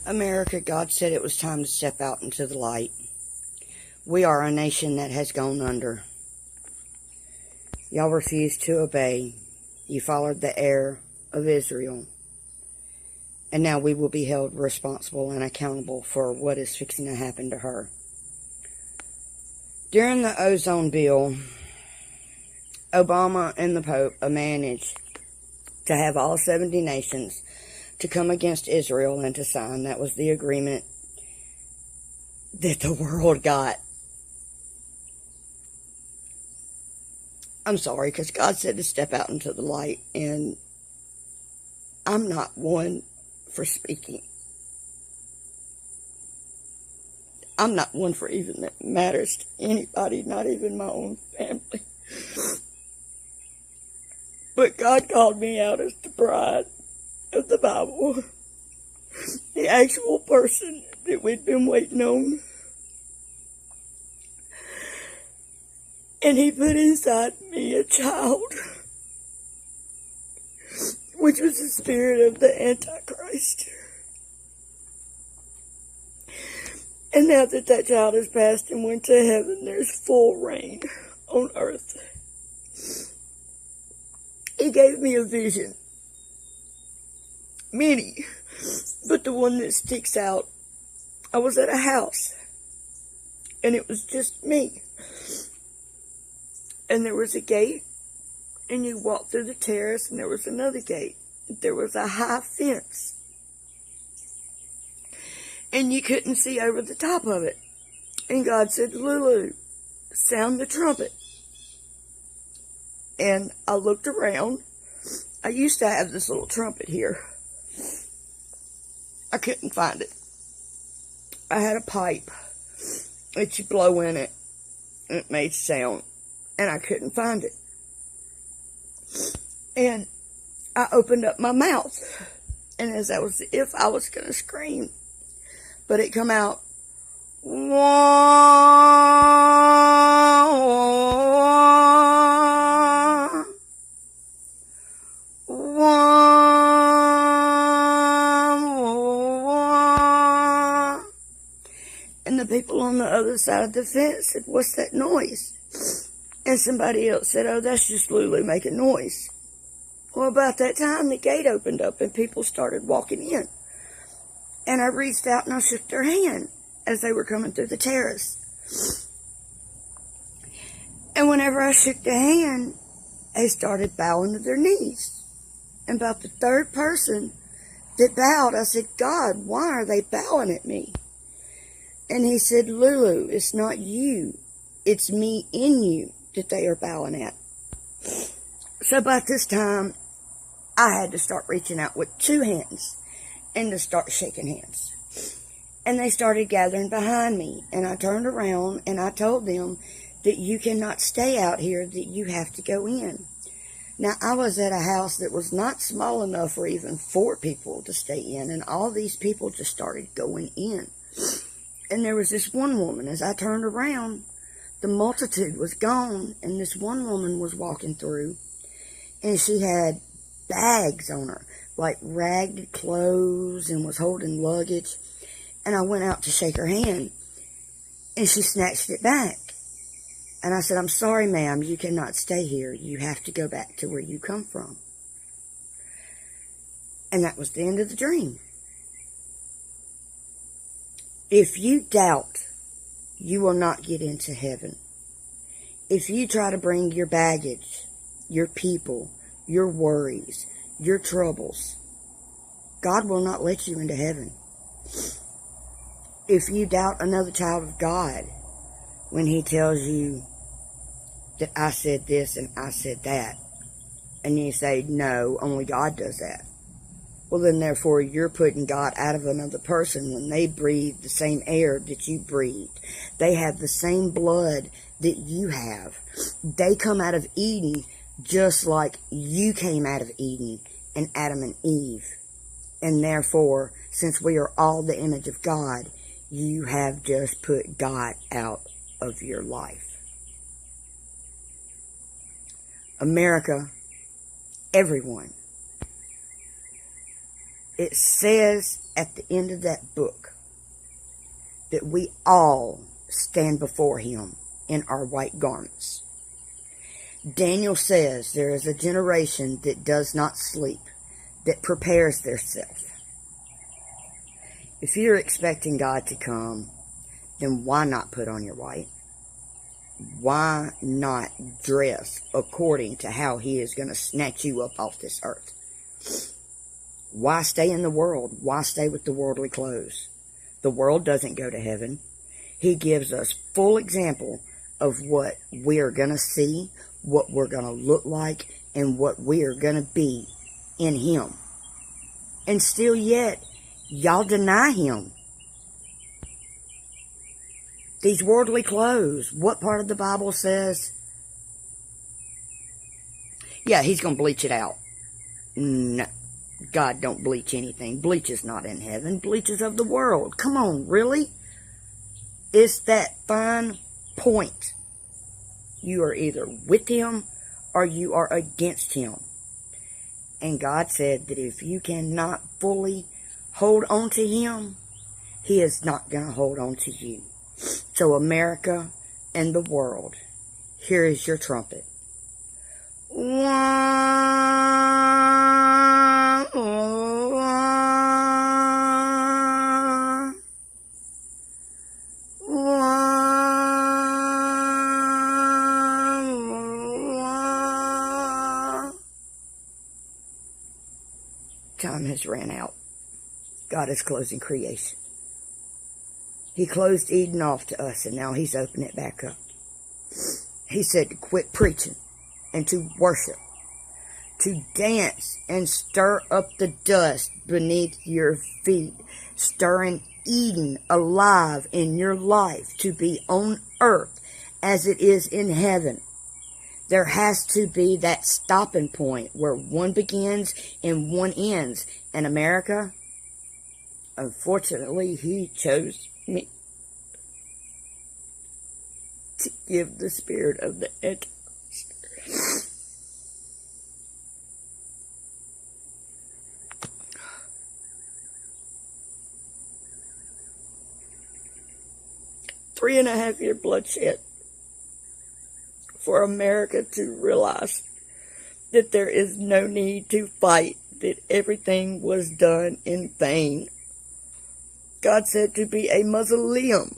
America, God said it was time to step out into the light. We are a nation that has gone under. Y'all refused to obey. You followed the heir of Israel. And now we will be held responsible and accountable for what is fixing to happen to her. During the ozone bill, Obama and the Pope managed to have all 70 nations to come against Israel and to sign. That was the agreement that the world got. I'm sorry, because God said to step out into the light, and I'm not one for speaking. I'm not one for even that matters to anybody, not even my own family. But God called me out as the bride of the Bible, the actual person that we'd been waiting on. And He put inside me a child, which was the spirit of the Antichrist. And now that that child has passed and went to heaven, there's full reign on earth. He gave me a vision. Many, but the one that sticks out, I was at a house, and it was just me. And there was a gate, and you walked through the terrace, and there was another gate. There was a high fence, and you couldn't see over the top of it. And God said, Lulu, sound the trumpet. And I looked around. I used to have this little trumpet here. I couldn't find it. I had a pipe that you blow in it, and it made sound, and I couldn't find it. And I opened up my mouth, and as if I was going to scream, but it come out, wah, wah. And the people on the other side of the fence said, what's that noise? And somebody else said, oh, that's just Lulu making noise. Well, about that time, the gate opened up and people started walking in. And I reached out and I shook their hand as they were coming through the terrace. And whenever I shook their hand, they started bowing to their knees. And about the third person that bowed, I said, God, why are they bowing at me? And He said, Lulu, it's not you. It's me in you that they are bowing at. So about this time, I had to start reaching out with two hands and to start shaking hands. And they started gathering behind me. And I turned around and I told them that you cannot stay out here, that you have to go in. Now, I was at a house that was not small enough for even 4 people to stay in. And all these people just started going in. And there was this one woman. As I turned around, the multitude was gone, and this one woman was walking through, and she had bags on her, like ragged clothes, and was holding luggage. And I went out to shake her hand, and she snatched it back. And I said, I'm sorry, ma'am, you cannot stay here. You have to go back to where you come from. And that was the end of the dream. If you doubt, you will not get into heaven. If you try to bring your baggage, your people, your worries, your troubles, God will not let you into heaven. If you doubt another child of God when He tells you that I said this and I said that, and you say, no, only God does that, well, then, therefore, you're putting God out of another person when they breathe the same air that you breathed. They have the same blood that you have. They come out of Eden just like you came out of Eden and Adam and Eve. And therefore, since we are all the image of God, you have just put God out of your life. America, everyone. It says at the end of that book that we all stand before him in our white garments. Daniel says there is a generation that does not sleep, that prepares theirself. If you're expecting God to come, then why not put on your white? Why not dress according to how he is going to snatch you up off this earth? Why stay in the world? Why stay with the worldly clothes? The world doesn't go to heaven. He gives us full example of what we are going to see, what we're going to look like, and what we are going to be in him. And still yet, y'all deny him. These worldly clothes, what part of the Bible says, yeah, he's going to bleach it out? No, God don't bleach anything. Bleach is not in heaven. Bleach is of the world. Come on, really? It's that fine point. You are either with him or you are against him. And God said that if you cannot fully hold on to him, he is not going to hold on to you. So America and the world, here is your trumpet. Time has ran out. God is closing creation. He closed Eden off to us, and now he's opening it back up. He said to quit preaching and to worship, to dance and stir up the dust beneath your feet, stirring Eden alive in your life to be on earth as it is in heaven. There has to be that stopping point where one begins and one ends. And America, unfortunately, he chose me to give the spirit of the Antichrist. Three-and-a-half-year bloodshed for America to realize that there is no need to fight, that everything was done in vain. God said to be a mausoleum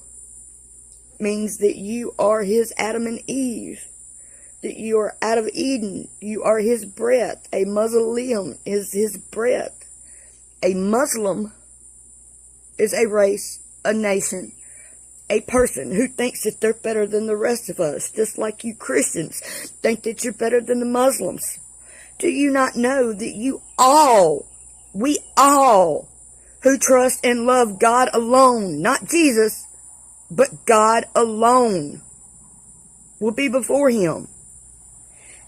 means that you are his Adam and Eve, that you are out of Eden, you are his breath. A mausoleum is his breath. A Muslim is a race, a nation, a person who thinks that they're better than the rest of us, just like you Christians think that you're better than the Muslims. Do you not know that we all who trust and love God alone, not Jesus, but God alone, will be before him?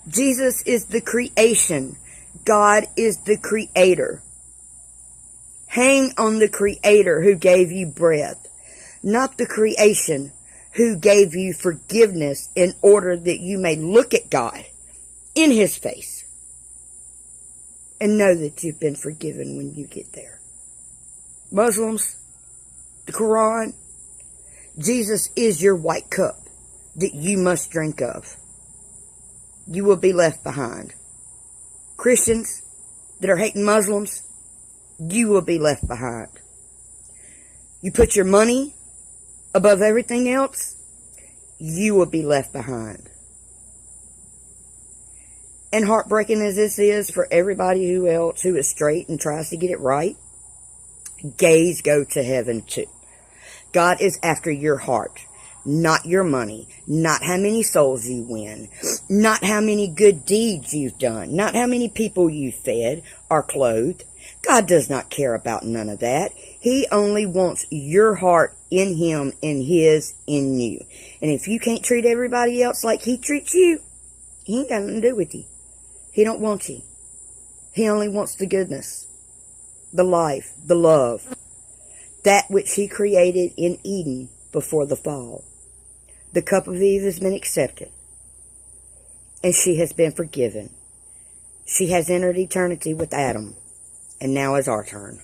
Jesus is the creation. God is the creator. Hang on the creator who gave you breath, not the creation who gave you forgiveness in order that you may look at God in his face and know that you've been forgiven when you get there. Muslims, the Quran, Jesus is your white cup that you must drink of. You will be left behind. Christians that are hating Muslims, you will be left behind. You put your money above everything else, you will be left behind. And heartbreaking as this is for everybody else who is straight and tries to get it right, gays go to heaven too. God is after your heart, not your money, not how many souls you win, not how many good deeds you've done, not how many people you fed or clothed. God does not care about none of that. He only wants your heart in him and his in you. And if you can't treat everybody else like he treats you, he ain't got nothing to do with you. He don't want you. He only wants the goodness, the life, the love, that which he created in Eden before the fall. The cup of Eve has been accepted, and she has been forgiven. She has entered eternity with Adam, and now is our turn.